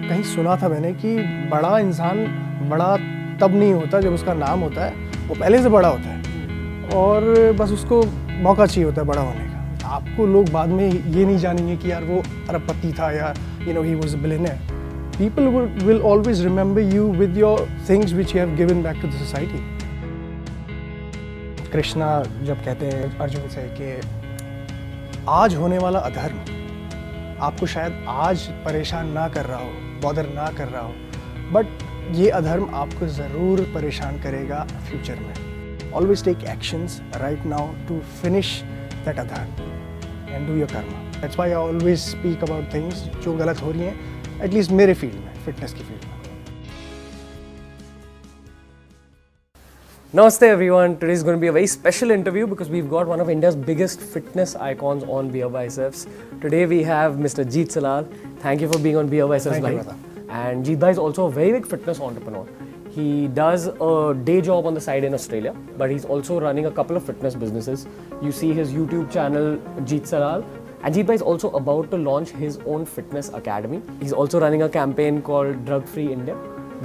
कहीं सुना था मैंने कि बड़ा इंसान बड़ा तब नहीं होता जब उसका नाम होता है, वो पहले से बड़ा होता है और बस उसको मौका चाहिए होता है बड़ा होने का। आपको लोग बाद में ये नहीं जानेंगे कि यार वो अरबपति था या he was a billionaire. People will always remember you with your things which you have given back to the society. Krishna जब कहते हैं अर्जुन से कि आज होने वाला अधर्म आपको शायद आज परेशान ना कर रहा हो, बॉदर ना कर रहा हो, बट ये अधर्म आपको ज़रूर परेशान करेगा फ्यूचर में। Always take actions right now to finish that अधर्म and do your karma. That's why I always speak about things जो गलत हो रही हैं, एटलीस्ट मेरे फील्ड में, फिटनेस की फील्ड में। Namaste everyone. Today is going to be a very special interview because we've got one of India's biggest fitness icons on Beer Biceps. Today we have Mr. Jeet Selal. Thank you for being on Beer Biceps. Thank you, brother. And Jeet bhai is also a very big fitness entrepreneur. He does a day job on the side in Australia, but he's also running a couple of fitness businesses. You see his YouTube channel, Jeet Selal. And Jeet bhai is also about to launch his own fitness academy. He's also running a campaign called Drug Free India,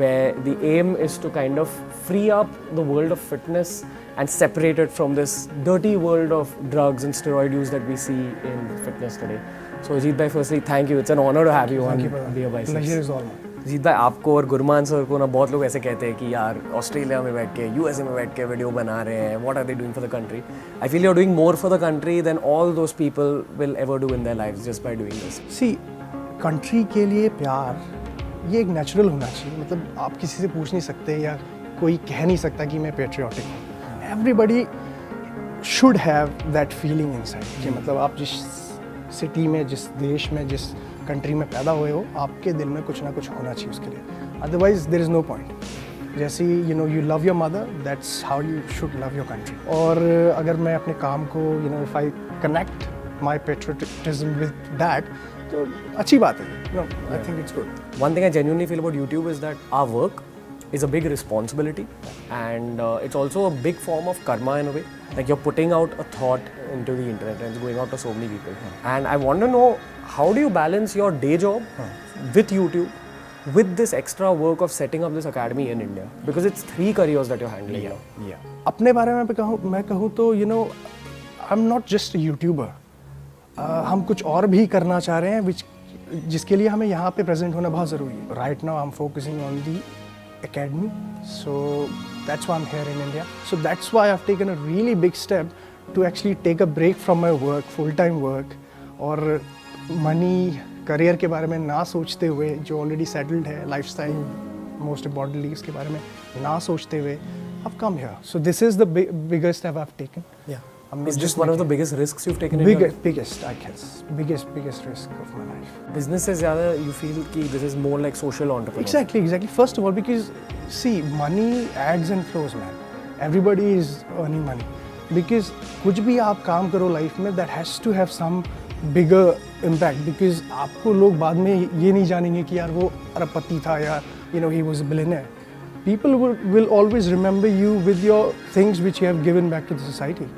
where the aim is to kind of free up the world of fitness and separate it from this dirty world of drugs and steroid use that we see in fitness today. So Jeet bhai, firstly, thank you. It's an honor to have you on Beer Biceps. Pleasure is all mine. जीत भाई, आपको और Gurman sir को ना बहुत लोग ऐसे कहते हैं कि यार ऑस्ट्रेलिया में बैठ के, यूएसए में बैठ के वीडियो बना रहे हैं, what are they doing for the country. I feel you are doing more for the country than all those people will ever do in their lives just by doing this. See, country के लिए प्यार ये एक natural होना चाहिए। मतलब आप किसी से पूछ नहीं सकते या कोई कह नहीं सकता कि मैं पेट्रियाटिक हूँ। Everybody should have that feeling inside कि मतलब आप जिस सिटी में, जिस देश में, जिस कंट्री में पैदा हुए हो, आपके दिल में कुछ ना कुछ होना चाहिए उसके लिए। Otherwise there is no point. जैसे you love your mother, that's how you should love your country. और अगर मैं अपने काम को if I connect my patriotism with that, तो अच्छी बात है। I think it's good. One thing I genuinely feel about YouTube is that our work is a big responsibility, and it's also a big form of karma in a way. Like you're putting out a thought into the internet and it's going out to so many people. And I want to know, how do you balance your day job with YouTube with this extra work of setting up this academy in India? Because it's 3 careers that you're handling now. Yeah. अपने बारे में मैं कहूँ तो I'm not just a YouTuber. हम कुछ और भी करना चाह रहे हैं जिसके लिए हमें यहाँ पे प्रेजेंट होना बहुत ज़रूरी है। Right now I'm focusing on the academy, so that's why I'm here in India. So that's why I've taken a really big step to actually take a break from my work, full-time work, और money, career के बारे में ना सोचते हुए, जो already settled है, lifestyle, most importantly इसके बारे में ना सोचते हुए, I've come here. So this is the biggest step I've taken. Yeah. It's just one of the biggest risks you've taken in your life? Biggest, I guess. Biggest risk of my life. Business से ज़्यादा you feel कि this is more like social entrepreneurship? Exactly. First of all, because see, money adds and flows, man. Everybody is earning money. Because कुछ भी आप काम करो life में, that has to have some bigger impact. Because आपको लोग बाद में ये नहीं जानेंगे कि यार वो अरबपति था या he was a billionaire. People will always remember you with your things which you have given back to the society.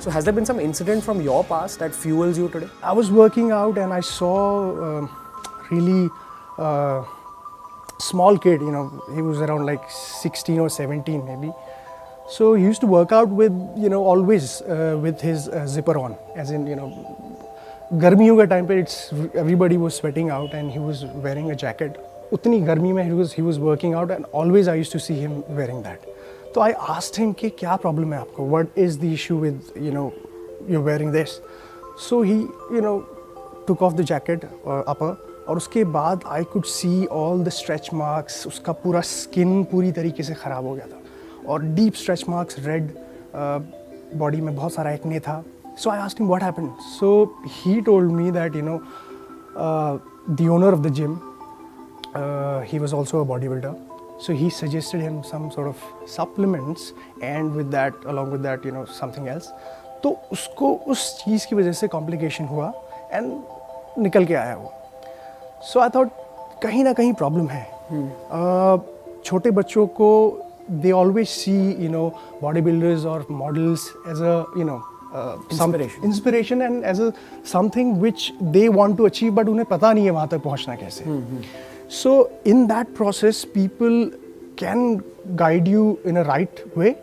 So has there been some incident from your past that fuels you today? I was working out and I saw really small kid, he was around like 16 or 17 maybe. So he used to work out with, always with his zipper on, as in, गर्मियों के time पे everybody was sweating out and he was wearing a jacket. उतनी गर्मी में he was working out and always I used to see him wearing that. So I asked him कि क्या problem है आपको? What is the issue with, you're wearing this? So he, took off the jacket upper, और उसके बाद I could see all the stretch marks. उसका पूरा skin पूरी तरीके से ख़राब हो गया था और deep stretch marks, red, body में बहुत सारा acne था. So I asked him what happened. So he told me that, the owner of the gym, he was also a bodybuilder. So he suggested him some sort of supplements and along with that, something else. तो उसको उस चीज़ की वजह से complication हुआ and निकल के आया वो. So I thought कहीं ना कहीं problem है. छोटे बच्चों को they always see, bodybuilders or models as a, inspiration and as a something which they want to achieve, but उन्हें पता नहीं है वहाँ तक पहुँचना कैसे. So in that process people can guide you in a right way,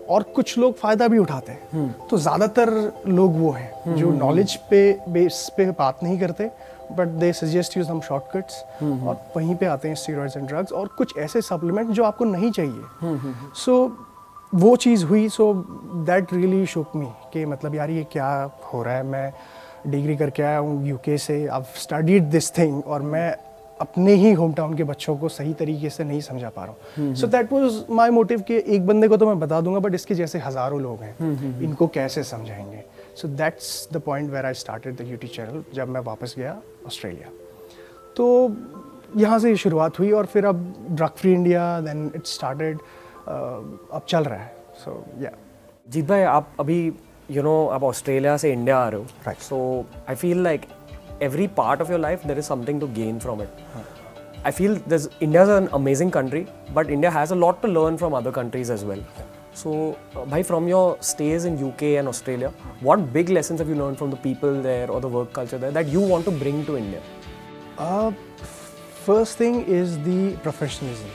और कुछ लोग फ़ायदा भी उठाते हैं। तो ज़्यादातर लोग वो हैं जो नॉलेज पे बेस पे बात नहीं करते, but they suggest you some shortcuts, और वहीं पे आते हैं स्टेरॉइड्स एंड ड्रग्स और कुछ ऐसे सप्लीमेंट जो आपको नहीं चाहिए। सो वो चीज़ हुई, सो दैट रियली शोक मी कि मतलब यार ये क्या हो रहा है। मैं डिग्री करके आया हूँ यूके से, आई स्टडीड दिस थिंग, और मैं अपने ही होम टाउन के बच्चों को सही तरीके से नहीं समझा पा रहा हूँ। So that was my motive कि एक बंदे को तो मैं बता दूंगा, बट इसके जैसे हज़ारों लोग हैं, इनको कैसे समझाएंगे। So that's the point where I started the YouTube channel, जब मैं वापस गया ऑस्ट्रेलिया। तो यहाँ से शुरुआत हुई, और फिर अब drug free India, then it started, अब चल रहा है। सो या जीत भाई, आप अभी आप ऑस्ट्रेलिया से इंडिया आ रहे हो, Right. So I feel like every part of your life there is something to gain from it. I feel India's an amazing country, but India has a lot to learn from other countries as well. So bhai, from your stays in UK and Australia, what big lessons have you learned from the people there or the work culture there that you want to bring to India? First thing is the professionalism.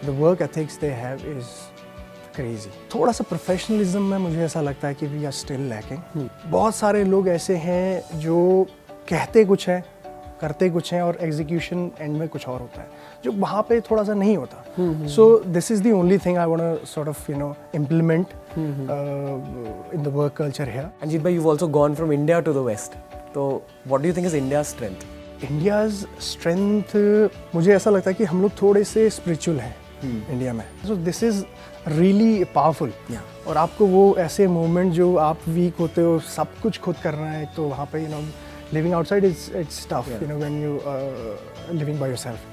The work ethics they have is crazy. थोड़ा सा professionalism में मुझे ऐसा लगता है कि we are still lacking. बहुत सारे लोग ऐसे हैं जो कहते कुछ है, करते कुछ हैं, और एग्जीक्यूशन एंड में कुछ और होता है, जो वहाँ पे थोड़ा सा नहीं होता। So this is the only thing I want to sort of implement in the work culture here. And Jeet bhai, you've also gone from India to the West. So what do you think is India's strength? India's strength, मुझे ऐसा लगता है कि हम लोग थोड़े से spiritual हैं इंडिया में। सो दिस इज़ रियली पावरफुल। और आपको वो ऐसे मोमेंट जो आप वीक होते हो, सब कुछ खुद करना है, तो वहाँ पे living outside it's tough, when you living by yourself.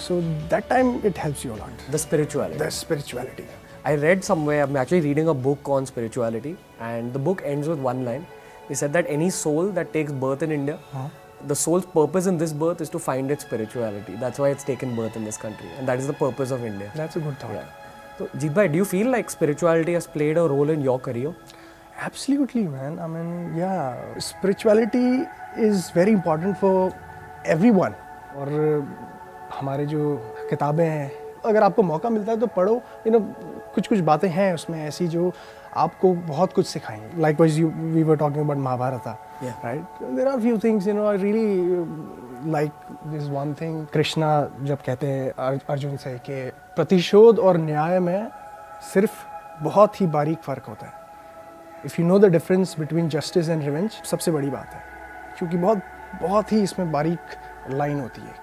So that time it helps you a lot. The spirituality. The spirituality. I read somewhere, I'm actually reading a book on spirituality, and the book ends with one line. They said that any soul that takes birth in India, the soul's purpose in this birth is to find its spirituality. That's why it's taken birth in this country, and that is the purpose of India. That's a good thought. Yeah. So Jeet bhai, do you feel like spirituality has played a role in your career? Absolutely, man. I mean, yeah, spirituality is very important for everyone. और हमारे जो किताबें हैं, अगर आपको मौका मिलता है तो पढ़ो। कुछ कुछ बातें हैं उसमें ऐसी जो आपको बहुत कुछ सिखाएंगे। Likewise, we were talking about Mahabharata, right? There are few things, I really like this one thing. Krishna जब कहते हैं अर्जुन से कि प्रतिशोध और न्याय में सिर्फ बहुत ही बारीक फ़र्क होता है। If you know the difference between justice and revenge, सबसे बड़ी बात है, क्योंकि बहुत बहुत ही इसमें बारीक लाइन होती है,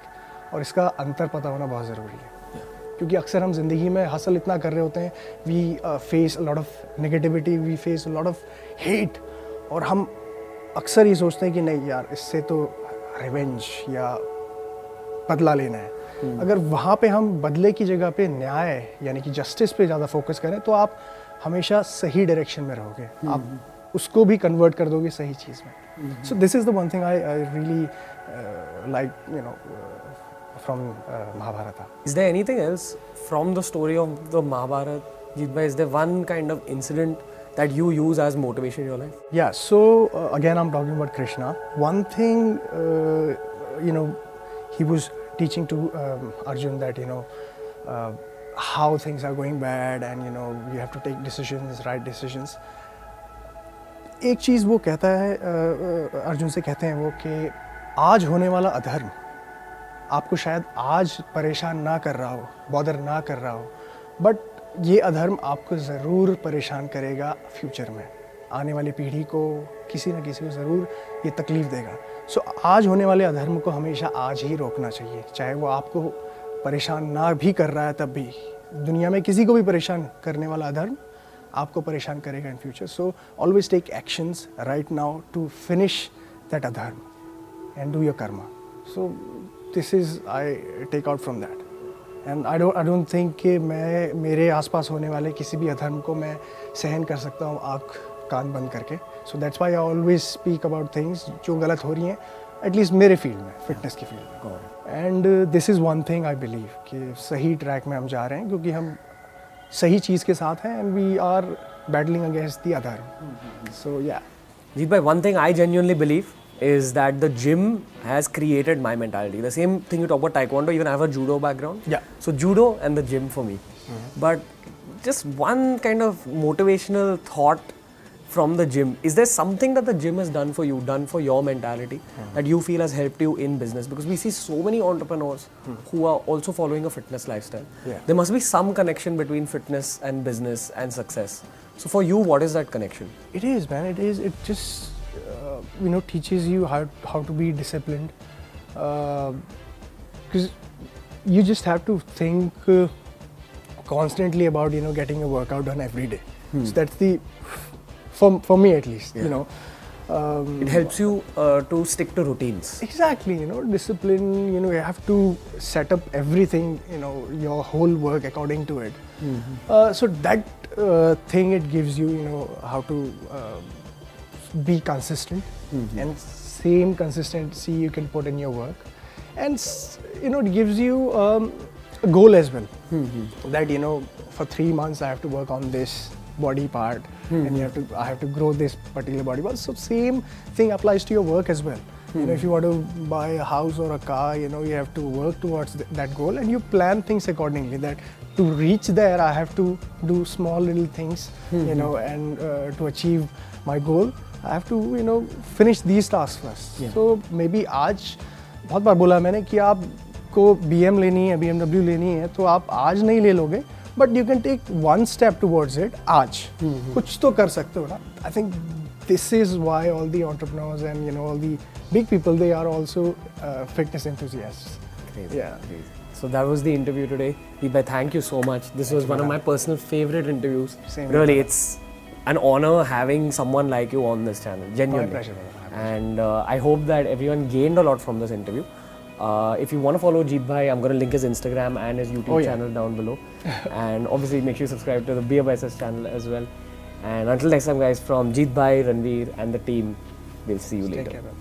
और इसका अंतर पता होना बहुत ज़रूरी है। क्योंकि अक्सर हम ज़िंदगी में हासिल इतना कर रहे होते हैं, we face lot of negativity, we face lot of hate, और हम अक्सर ये सोचते हैं कि नहीं यार, इससे तो रिवेंज या बदला लेना है। अगर वहाँ पे हम बदले की जगह पे न्याय यानी कि जस्टिस पे ज़्यादा फोकस करें, तो आप हमेशा सही डायरेक्शन में रहोगे, आप उसको भी कन्वर्ट कर दोगे सही चीज़ में। सो this is the one thing I really like from Mahabharata. Is there anything else from the story of the Mahabharata, Jeet bhai? Is there one kind of incident that you use as motivation in your life? Yeah, so again I'm talking about Krishna. One thing, he was teaching to Arjun that how things are going bad, and you have to take decisions, right decisions. एक चीज़ वो कहता है, अर्जुन से कहते हैं वो, कि आज होने वाला अधर्म आपको शायद आज परेशान ना कर रहा हो, बॉदर ना कर रहा हो, बट ये अधर्म आपको ज़रूर परेशान करेगा फ्यूचर में। आने वाली पीढ़ी को, किसी न किसी को ज़रूर ये तकलीफ़ देगा। सो आज होने वाले अधर्म को हमेशा आज ही रोकना चाहिए, चाहे वो आपको परेशान ना भी कर रहा है तब भी। दुनिया में किसी को भी परेशान करने वाला अधर्म आपको परेशान करेगा in future. So always take actions right now to finish that adharma and do your karma. So this is I take out from that, and I don't think कि मैं मेरे आसपास होने वाले किसी भी अधर्म को मैं सहन कर सकता हूँ आँख कान बंद करके। So that's why I always speak about things जो गलत हो रही हैं, एटलीस्ट मेरे फील्ड में, फिटनेस की फील्ड में। And this is one thing I believe कि सही ट्रैक में हम जा रहे हैं, क्योंकि हम सही चीज़ के साथ हैं, and we are battling against the अधर्म। सो या Jeet bhai, one thing I genuinely believe is that the gym has created my mentality. The same thing you talk about taekwondo, even I have a judo background. Yeah. So judo and the gym for me. But just one kind of motivational thought from the gym. Is there something that the gym has done for you, done for your mentality, that you feel has helped you in business? Because we see so many entrepreneurs who are also following a fitness lifestyle. Yeah. There must be some connection between fitness and business and success. So for you, what is that connection? It is, man. It is. It just teaches you how to be disciplined. Because you just have to think constantly about getting a workout done every day. So that's the for me at least. It helps you to stick to routines. Exactly. Discipline. You have to set up everything. Your whole work according to it. So that thing it gives you. How to be consistent, and same consistency you can put in your work, and it gives you a goal as well. That for 3 months I have to work on this body part, and I have to grow this particular body part. So same thing applies to your work as well. If you want to buy a house or a car, you have to work towards that goal, and you plan things accordingly. That to reach there, I have to do small little things, and to achieve my goal, I have to finish these tasks first. So maybe आज बहुत बार बोला मैंने कि आपको BM लेनी है, BMW लेनी है, तो आप आज नहीं ले लोगे, but you can take one step towards it आज. कुछ तो कर सकते हो ना. I think this is why all the entrepreneurs and all the big people, they are also fitness enthusiasts. Crazy. Yeah. Crazy. So that was the interview today. Deepak, thank you so much. This was one of my personal favorite interviews. Really, it's an honor having someone like you on this channel. Genuinely. My pleasure. And I hope that everyone gained a lot from this interview. If you want to follow Jeet Bhai, I'm going to link his Instagram and his YouTube channel down below. And obviously make sure you subscribe to the Be a BSS channel as well. And until next time guys, from Jeet Bhai, Ranveer and the team, we'll see you later. Take care, man.